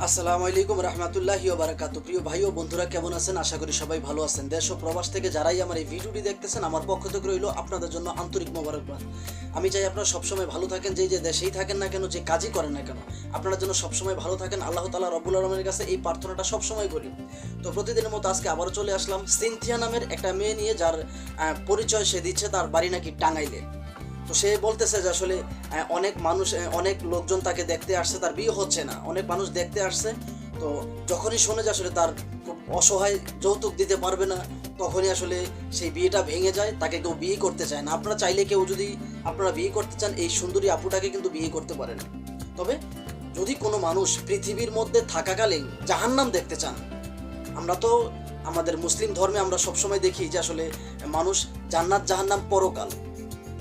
আসসালামু আলাইকুম রহমতুল্লাহি ওয়া বারাকাতুহু। প্রিয় ভাই ও বন্ধুরা, কেমন আছেন? আশা করি সবাই ভালো আছেন। দেশ ও প্রবাস থেকে যারাই আমার এই ভিডিওটি দেখতেছেন, আমার পক্ষ থেকে রইল আপনাদের জন্য আন্তরিক মোবারকবাদ। আমি চাই আপনারা সবসময় ভালো থাকেন, যে দেশেই থাকেন না কেন, যে কাজই করেন না কেন, আপনারা যেন সবসময় ভালো থাকেন। আল্লাহ তাআলা রব্বুল আলামিনের কাছে এই প্রার্থনাটা সবসময় করি। তো প্রতিদিনের মতো আজকে আবারও চলে আসলাম সিনথিয়া নামের একটা মেয়ে নিয়ে, যার পরিচয় সে দিচ্ছে তার বাড়ি নাকি টাঙ্গাইলে। তো সে বলতেছে যে আসলে অনেক মানুষ, অনেক লোকজন তাকে দেখতে আসছে, তার বিয়ে হচ্ছে না, অনেক মানুষ দেখতে আসছে। তো যখনই শোনে যে আসলে তার খুব অসহায়, যৌতুক দিতে পারবে না, তখনই আসলে সেই বিয়েটা ভেঙে যায়, তাকে কেউ বিয়ে করতে চায় না। আপনারা চাইলে কেউ যদি আপনারা বিয়ে করতে চান, এই সুন্দরী আপুটাকে কিন্তু বিয়ে করতে পারেন। তবে যদি কোনো মানুষ পৃথিবীর মধ্যে থাকাকালীন জাহান্নাম দেখতে চান, আমরা তো আমাদের মুসলিম ধর্মে আমরা সবসময় দেখি যে আসলে মানুষ জান্নাত জাহান্নাম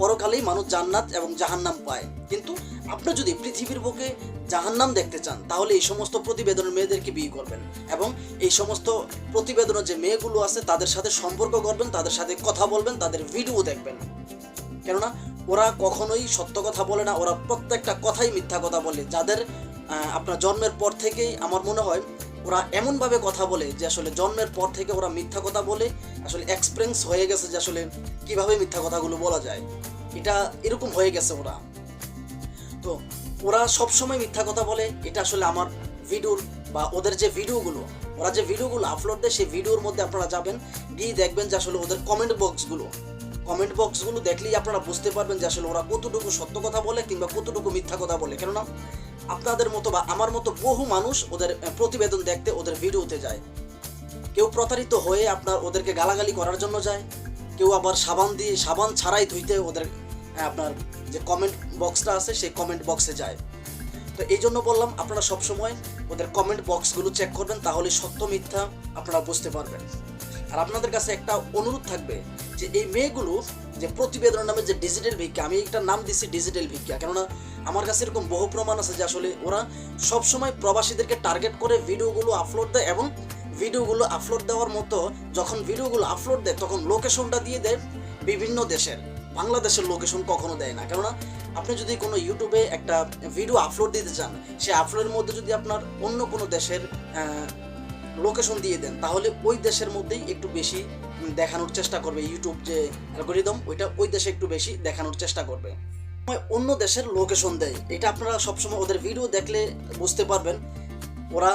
পরকালেই মানুষ জান্নাত এবং জাহান্নাম পায়। কিন্তু আপনি যদি পৃথিবীর বুকে জাহান্নাম দেখতে চান, তাহলে এই সমস্ত প্রতিবেদনের মেয়েদেরকে বিয়ে করবেন এবং এই সমস্ত প্রতিবেদনের যে মেয়েগুলো আছে তাদের সাথে সম্পর্ক করবেন, তাদের সাথে কথা বলবেন, তাদের ভিডিও দেখবেন। কেননা ওরা কখনোই সত্য কথা বলে না, ওরা প্রত্যেকটা কথাই মিথ্যা কথা বলে। যাদের আপনার জন্মের পর থেকেই আমার মনে হয় ওরা এমনভাবে কথা বলে যে আসলে জন্মের পর থেকে ওরা মিথ্যা কথা বলে, আসলে এক্সপিরিয়েন্স হয়ে গেছে যে আসলে কিভাবে মিথ্যা কথাগুলো বলা যায়। এটা এরকম হয়ে গেছে ওরা। তো ওরা সবসময় মিথ্যা কথা বলে। এটা আসলে আমার ভিডিওর বা ওদের যে ভিডিওগুলো, ওরা যে ভিডিওগুলো আপলোড দেয়, সেই ভিডিওর মধ্যে আপনারা যাবেন, গিয়ে দেখবেন যে আসলে ওদের কমেন্ট বক্সগুলো দেখলেই আপনারা বুঝতে পারবেন যে আসলে ওরা কতটুকু সত্য কথা বলে কিংবা কতটুকু মিথ্যা কথা বলে। কেননা আপনাদের মতো বা আমার মতো বহু মানুষ ওদের প্রতিবেদন দেখতে, ওদের ভিডিওতে যায়। কেউ প্রতারিত হয়ে আপনার ওদেরকে গালাগালি করার জন্য যায়, কেউ আবার সাবান ছাড়াই ধুইতে ওদের আপনার যে কমেন্ট বক্সটা আছে সেই কমেন্ট বক্সে যায়। তো এই জন্য বললাম, আপনারা সবসময় ওদের কমেন্ট বক্সগুলো চেক করবেন, তাহলে সত্য মিথ্যা আপনারা বুঝতে পারবেন। আর আপনাদের কাছে একটা অনুরোধ থাকবে যে এই মেয়েগুলো যে প্রতিবেদন নামে যে ডিজিটাল ভিক্ষা, আমি একটা নাম দিচ্ছি ডিজিটাল ভিক্ষা, কেননা আমার কাছে এরকম বহু প্রমাণ আছে যে আসলে ওরা সবসময় প্রবাসীদেরকে টার্গেট করে ভিডিওগুলো আপলোড দেয় এবং ভিডিওগুলো আপলোড দেওয়ার মতো যখন ভিডিওগুলো আপলোড দেয় তখন লোকেশনটা দিয়ে দেয় বিভিন্ন দেশের, বাংলাদেশের লোকেশন কখনো দেয় না। কেননা আপনি যদি কোনো ইউটিউবে একটা ভিডিও আপলোড দিতে চান, সেই আপলোডের মধ্যে যদি আপনার অন্য কোনো দেশের লোকেশন দিয়ে দেন, তাহলে ওই দেশের মধ্যেই একটু বেশি দেখানোর চেষ্টা করবে ইউটিউব, যে অ্যালগরিদম ওইটা ওই দেশে একটু বেশি দেখানোর চেষ্টা করবে। অন্য দেশের লোকেশন দেয়, এটা আপনারা সবসময় ওদের ভিডিও দেখলে বুঝতে পারবেন ওরা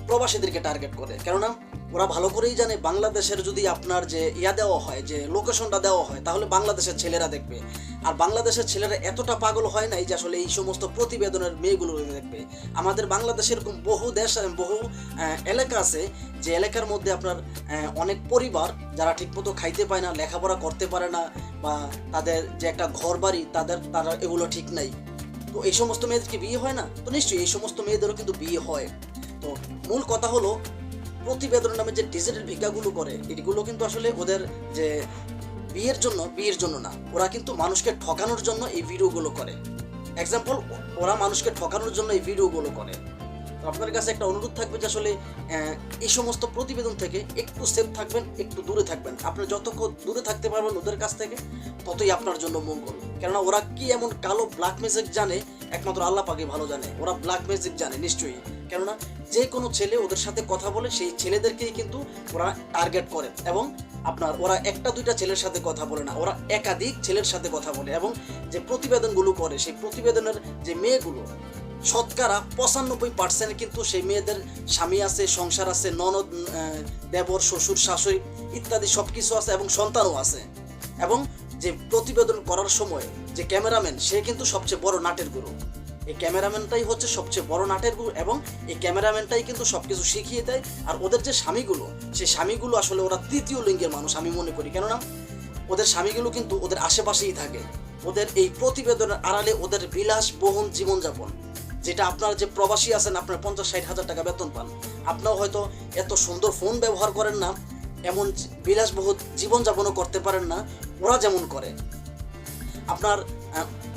প্রবাসীদেরকে টার্গেট করে। কেননা ওরা ভালো করেই জানে বাংলাদেশের যদি আপনার যে দেওয়া হয়, যে লোকেশনটা দেওয়া হয়, তাহলে বাংলাদেশের ছেলেরা দেখবে। আর বাংলাদেশের ছেলেরা এতটা পাগল হয় নাই যে আসলে এই সমস্ত প্রতিবেদনের মেয়েগুলো দেখবে। আমাদের বাংলাদেশে এরকম বহু দেশ, বহু এলাকা আছে যে এলাকার মধ্যে আপনার অনেক পরিবার যারা ঠিকমতো খাইতে পায় না, লেখাপড়া করতে পারে না, বা তাদের যে একটা ঘর বাড়ি তারা এগুলো ঠিক নাই। তো এই সমস্ত মেয়েদেরকে বিয়ে হয় না? তো নিশ্চয়ই এই সমস্ত মেয়েদেরও কিন্তু বিয়ে হয়। তো মূল কথা হলো, প্রতিবেদন নামে যে ডিজিটাল ভিক্ষাগুলো করে, এগুলো কিন্তু আসলে ওদের যে বিয়ের জন্য না, ওরা কিন্তু মানুষকে ঠকানোর জন্য এই ভিডিওগুলো করে। এক্সাম্পল, ওরা মানুষকে ঠকানোর জন্য এই ভিডিওগুলো করে। তো আপনার কাছে একটা অনুরোধ থাকবে যে আসলে এই সমস্ত প্রতিবেদন থেকে একটু সেফ থাকবেন, একটু দূরে থাকবেন। আপনি যতক্ষণ দূরে থাকতে পারবেন ওদের কাছ থেকে, ততই আপনার জন্য মঙ্গল। কেননা ওরা কি এমন কালো ব্ল্যাক ম্যাজিক জানে, একমাত্র আল্লাহ পাকই ভালো জানে। ওরা ব্ল্যাক ম্যাজিক জানে নিশ্চয়ই, কেননা যে কোনো ছেলে ওদের সাথে কথা বলে, সেই ছেলেদেরকেই কিন্তু ওরা টার্গেট করে। এবং আপনার ওরা একটা দুইটা ছেলের সাথে কথা বলে না, ওরা একাধিক ছেলের সাথে কথা বলে। এবং যে প্রতিবেদনগুলো করে, সেই প্রতিবেদনের যে মেয়েগুলো, শতকরা 95% কিন্তু সেই মেয়েদের স্বামী আছে, সংসার আছে, ননদ, দেবর, শ্বশুর, শাশুড়ি ইত্যাদি সব কিছু আছে এবং সন্তানও আছে। এবং যে প্রতিবেদন করার সময় যে ক্যামেরাম্যান, সে কিন্তু সবচেয়ে বড় নাটের গুরু। এই ক্যামেরাম্যানটাই হচ্ছে সবচেয়ে বড় নাটের গুরু, এবং এই ক্যামেরাম্যানটাই কিন্তু সব কিছু শিখিয়ে দেয়। আর ওদের যে স্বামীগুলো, সেই স্বামীগুলো আসলে ওরা তৃতীয় লিঙ্গের মানুষ আমি মনে করি। কেননা ওদের স্বামীগুলো কিন্তু ওদের আশেপাশেই থাকে। ওদের এই প্রতিবেদনের আড়ালে ওদের বিলাসবহুল জীবনযাপন, যেটা আপনার যে প্রবাসী আছেন, আপনার 50-60 হাজার টাকা বেতন পান, আপনারা হয়তো এত সুন্দর ফোন ব্যবহার করেন না, এমন বিলাসবহুল জীবনযাপনও করতে পারেন না ওরা যেমন করে। আপনার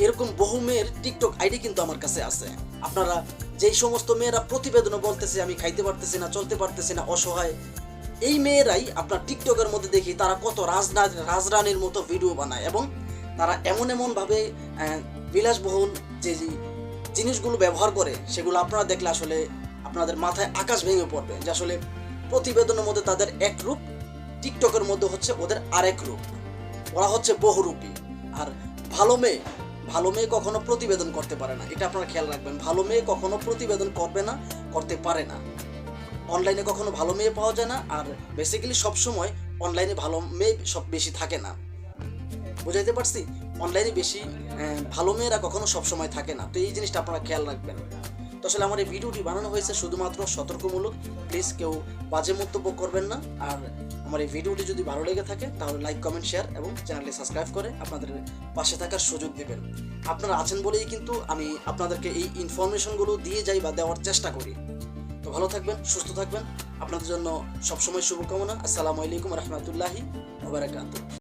এরকম বহু মেয়ের টিকটক আইডি কিন্তু আমার কাছে আছে। আপনারা যেই সমস্ত মেয়েরা প্রতিবেদনও বলতেছে আমি খাইতে পারতেছি না, চলতে পারতেছি না, অসহায়, এই মেয়েরাই আপনার টিকটকের মধ্যে দেখি তারা কত রাজরানীর মতো ভিডিও বানায়। এবং তারা এমনভাবে বিলাসবহুল যে জিনিসগুলো ব্যবহার করে, সেগুলো আপনারা দেখলে আসলে আপনাদের মাথায় আকাশ ভেঙে পড়বে যে আসলে প্রতিবেদনের মধ্যে তাদের এক রূপ, টিকটকের মধ্যে হচ্ছে ওদের আরেক রূপ, ওরা হচ্ছে বহুরূপী। আর ভালো মেয়ে কখনো প্রতিবেদন করতে পারে না, এটা আপনারা খেয়াল রাখবেন। ভালো মেয়ে কখনো প্রতিবেদন করবে না, করতে পারে না। অনলাইনে কখনো ভালো মেয়ে পাওয়া যায় না, আর বেসিক্যালি সবসময় অনলাইনে ভালো মেয়ে সব বেশি থাকে না। বুঝাইতে পারছি? অনলাইনে বেশি ভালো মেয়েরা কখনো সবসময় থাকে না। তো এই জিনিসটা আপনারা খেয়াল রাখবেন। তো আসলে আমার এই ভিডিওটি বানানো হয়েছে শুধুমাত্র সতর্কমূলক, প্লিজ কেউ বাজে মন্তব্য করবেন না। আর আমার এই ভিডিওটি যদি ভালো লেগে থাকে তাহলে লাইক, কমেন্ট, শেয়ার এবং চ্যানেলটি সাবস্ক্রাইব করে আপনাদের পাশে থাকার সুযোগ দেবেন। আপনারা আছেন বলেই কিন্তু আমি আপনাদেরকে এই ইনফরমেশনগুলো দিয়ে যাই বা দেওয়ার চেষ্টা করি। তো ভালো থাকবেন, সুস্থ থাকবেন, আপনাদের জন্য সবসময় শুভকামনা। আসসালামু আলাইকুম রহমতুল্লাহি ওয়া বারাকাতুহু।